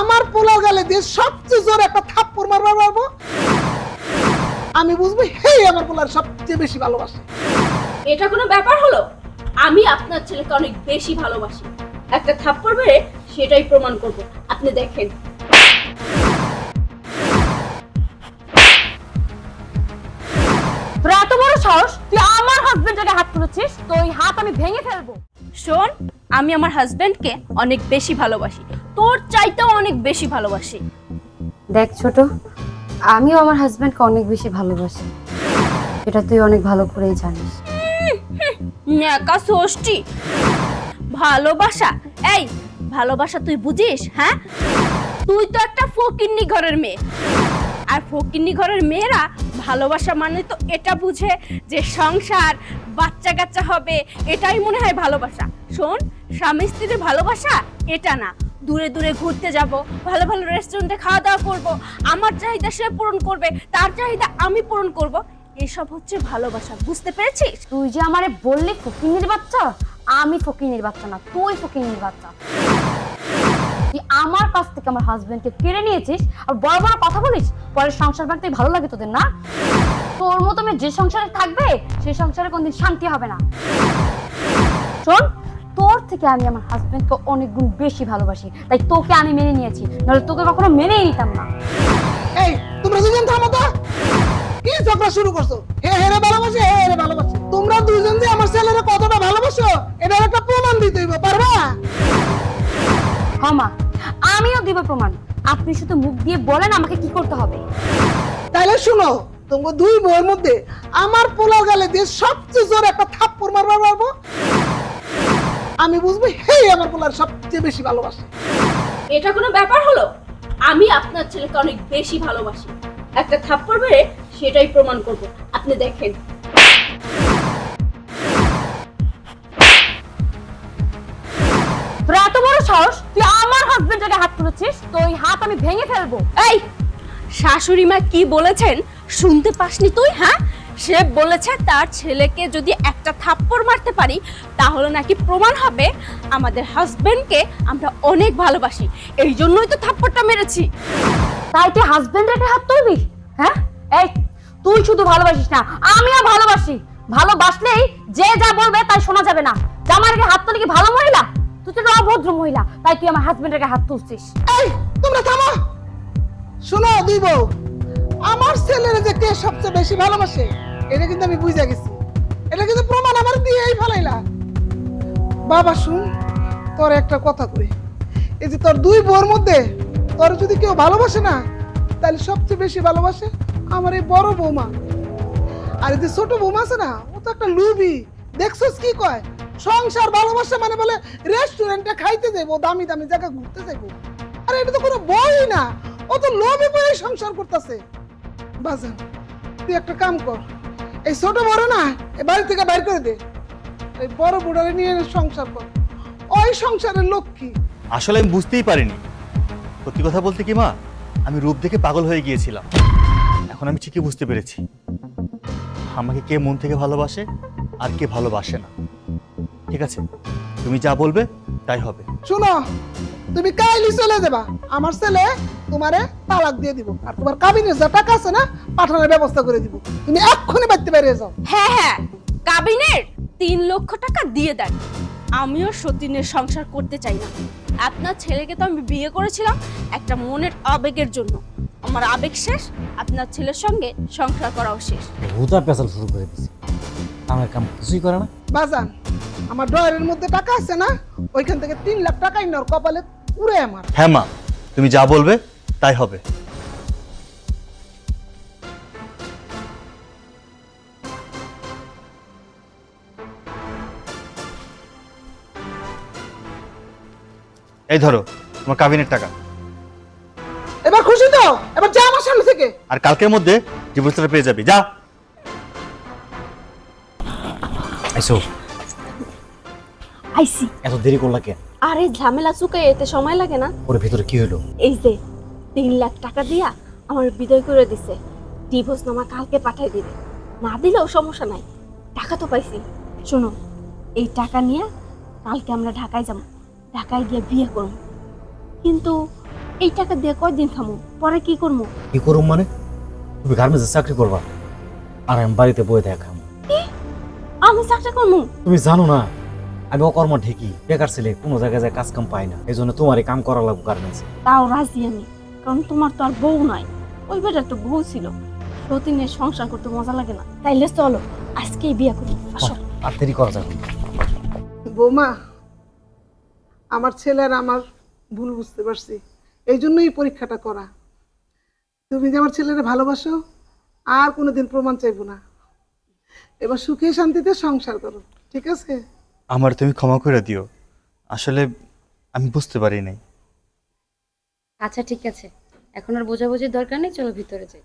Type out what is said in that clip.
আমার পোলার গালে দিয়ে সবচেয়ে জোরে একটা থাপ্পড় মারবার পারবো, আমি বুঝবো হেই আমার পোলার সবচেয়ে বেশি ভালোবাসে। এটা কোনো ব্যাপার হলো? আমি আপনার ছেলেকে অনেক বেশি ভালোবাসি, একটা থাপ্পড় মেরে সেটাই প্রমাণ করব। আপনি দেখেন। এত বড় সাহস, তুই আমার হাজবেন্ডকে হাত তুলেছিস, তো ওই হাত আমি ভেঙে ফেলবো। শোন, আমি আমার হাজবেন্ডকে অনেক বেশি ভালোবাসি, তোর চাইতেও অনেক বেশি ভালোবাসি। দেখ ছোট, আমিও আমার হাজবেন্ডকে অনেক বেশি ভালোবাসি, এটা তুই অনেক ভালো করেই জানিস। ন্যাকা ষষ্ঠী, ভালোবাসা? এই ভালোবাসা তুই বুঝিস? হ্যাঁ, তুই তো একটা ফকিন্নি ঘরের মেয়ে, আর ফকিন্নি ঘরের মেয়েরা ভালোবাসা মানে তো এটা বুঝে যে সংসার, বাচ্চা কাচ্চা হবে, এটাই মনে হয় ভালোবাসা। শোন, স্বামী স্ত্রীর ভালোবাসা এটা না। দূরে দূরে ঘুরতে যাব, ভালো ভালো রেস্টুরেন্টে খাওয়া দাওয়া করব, আমার চাহিদা সে পূরণ করবে, তার চাহিদা আমি পূরণ করব, এসব হচ্ছে ভালোবাসা। বুঝতে পেরেছিস? তুই যে আমারে বললি ফকিন্নির বাচ্চা, আমি ফকিন্নির বাচ্চা না, তুই ফকিন্নির বাচ্চা। তুই আমার কাছ থেকে আমার হাজবেন্ডকে কেড়ে নিয়েছিস আর বড় বড় কথা বলিস, পরে সংসার ভাঙতে ভালো লাগে তোদের না? তোর মতো মেয়ে যে সংসারে থাকবে সেই সংসারে কোনদিন শান্তি হবে না। শোন, তোর থেকে আমি আমার হাজবেন্ডকে অনেক গুণ বেশি ভালোবাসি, তাই তোকে আমি মেনে নিয়েছি, নাহলে তোকে কখনো মেনেই নিতাম না। এই তোমরা দুজন থামো তো, কি ঝগড়া শুরু করছো? হে হেরে ভালোবাসে, হে হেরে ভালোবাসে। তোমরা দুজন যে আমার ছেলেরে কতটা ভালোবাসো এটার একটা প্রমাণ দিতে হইব, পারবা? হ্যাঁ মা, আমিও দিব প্রমাণ। আপনি শুধু মুখ দিয়ে বলেন আমাকে কি করতে হবে। তাইলে শুনো, তোমার দুই বউয়ের মধ্যে আমার পোলার গালে দিয়ে সবচেয়ে জোরে একটা থাপ্পড় মারবার পারবো, আমি বুঝবো হেই আমার পোলার সবচেয়ে বেশি ভালোবাসে। এটা কোনো ব্যাপার হলো? আমি আপনার ছেলেকে অনেক বেশি ভালোবাসি, একটা থাপ্পড় মেরে সেটাই প্রমাণ করব। আপনি দেখেন। তোর এত বড় সাহস, তুই আমার হাজবেন্ডকে হাত তুলেছিস, তো ওই হাত আমি ভেঙে ফেলবো। এই শাশুড়ি মা কি বলেছেন শুনতে পাসনি তুই? হ্যাঁ, সে বলেছে তার ছেলেকে যদি একটা থাপ্পড় মারতে পারি তাহলে নাকি প্রমাণ হবে আমাদের হাজবেন্ডকে আমরা অনেক ভালোবাসি, এই জন্যই তো থাপ্পড়টা মেরেছি। তাই তুই হাজবেন্ডকে হাত তুলবি? হ্যাঁ, এই তুই শুধু ভালোবাসিস না, আমিও ভালোবাসি। ভালোবাসলেই যে যা বলবে তাই শোনা যাবে না। জামাইকে হাত তুলে কি ভালো মহিলা? তুই তো অভদ্র মহিলা, তাই তুই আমার হাজবেন্ডকে হাত তুলছিস। এই তোমরা থামো। শোনো দুই বউ, আমার ছেলের যে কে সবচেয়ে বেশি ভালোবাসে এটা কিন্তু আমি বুঝে গেছি, এটা কিন্তু প্রমাণ আমার দিয়েই ফেলাইলা। বাবা শুন, তোর একটা কথা কই, এই যে তোর দুই বউর মধ্যে তোর যদি কেউ ভালোবাসে না, তাহলে সবচেয়ে বেশি ভালোবাসে আমার এই বড় বৌমা। আর এই যে ছোট বৌমা আছে না, ও তো একটা লুবি। দেখছস কি কয়, সংসার ভালোবাসা মানে বলে রেস্টুরেন্টে খাইতে যাইবো, দামি দামি জায়গা ঘুরতে যাইবো। আরে এটা তো কোনো বই না, ও তো লোভে বই সংসার করতেছে। বাজান তুই একটা কাম কর, এই ছোট বড় না এই বাড়ি থেকে বাইর করে দে, এই বড় বুড়ারে নিয়ে সংসার কর, ওই সংসারের লক্ষ্মী। আসলে আমি বুঝতেই পারিনি। সত্যি কথা বলতে কি মা, আমি রূপ দেখে পাগল হয়ে গিয়েছিলাম। এখন আমি ঠিকই বুঝতে পেরেছি আমাকে কে মন থেকে ভালোবাসে আর কে ভালোবাসে না। ঠিক আছে, তুমি যা বলবে তাই হবে। শুনো, তুমি কাইলি চলে যাবা, আমার ছেলে তোমারে তালাক দিয়ে দিব, আর তোমার কাবিনের যা টাকা আছে না পাঠানোর ব্যবস্থা করে দিব। তুমি এক্ষুনি বাড়তে বেরিয়ে যাও। হ্যাঁ হ্যাঁ, কাবিনের 3 লক্ষ টাকা দিয়ে দেন। আমিও সতীনের সংসার করতে চাই না। আপনার ছেলেকে তো আমি বিয়ে করেছিলাম একটা মনের আবেগের জন্য, আমার আবেগ শেষ, আপনার ছেলের সঙ্গে সংসার করাও শেষ। ভূতা পেঁচাল শুরু করে দিছি, আমার কাম কিছুই করে না। বাজান আমার ড্রয়ারের মধ্যে টাকা আছে না, ওইখান থেকে 3 লাখ টাকা ইনার কপালে উড়ে আমার। হ্যাঁ মা, তুমি যা বলবে তাই হবে। এই ধরো তোমার কাবিনের টাকা, এবার খুশি তো? এবার যা আমার সামনে থেকে। আর কালকের মধ্যে ডিভোর্সটা পেয়ে যাবি। যা। আইসো, আইসি। এত দেরি করলা কেন? আরে ঝামেলা চুকে এতে সময় লাগে না। ওর ভিতরে কি হলো? এই যে 3 লাখ টাকা দিয়া আমার বিদায় করে দিছে, ডিভোর্স নামা কালকে পাঠাই দিবে, না দিলেও সমস্যা নাই, টাকা তো পাইছি। শোনো, এই টাকা নিয়ে কালকে আমরা ঢাকায় যাব, ঢাকায় গিয়ে বিয়ে করব, কিন্তু এই টাকা দিয়ে কয়দিন খামু, পরে কি করবো? কি করুম মানে? তুমি গার্মেন্টসে চাকরি করবা আর আমি বাড়িতে বই দেখাম। আমি চাকরি করবো? তুমি জানো না আমি অকর্ম ঠিকই, বেকার ছেলে, কোনো জায়গায় যায় কাজ কাম পাই না, এই জন্য তোমারই কাম করা লাগবে গার্মেন্টসে। তাও রাজি আমি, কারণ তোমার তো আর বউ নাই, ওই বেটার তো বউ ছিল। সতীনের সংসার করতে মজা লাগে না, তাইলে চলো আজকেই বিয়ে করি, আসো। আর দেরি করা যাবে না। বৌমা, আমার ছেলের আমার ভুল বুঝতে পারছি, এই জন্যই পরীক্ষাটা করা। তুমি যে আমার ছেলের ভালোবাসো, আর কোনোদিন প্রমাণ চাইবো না। এবার সুখে শান্তিতে সংসার করো, ঠিক আছে? আমার তুমি ক্ষমা করে দিও, আসলে আমি বুঝতে পারি নাই। আচ্ছা ঠিক আছে, এখন আর বোঝাবুঝির দরকার নেই, চলো ভিতরে যাই।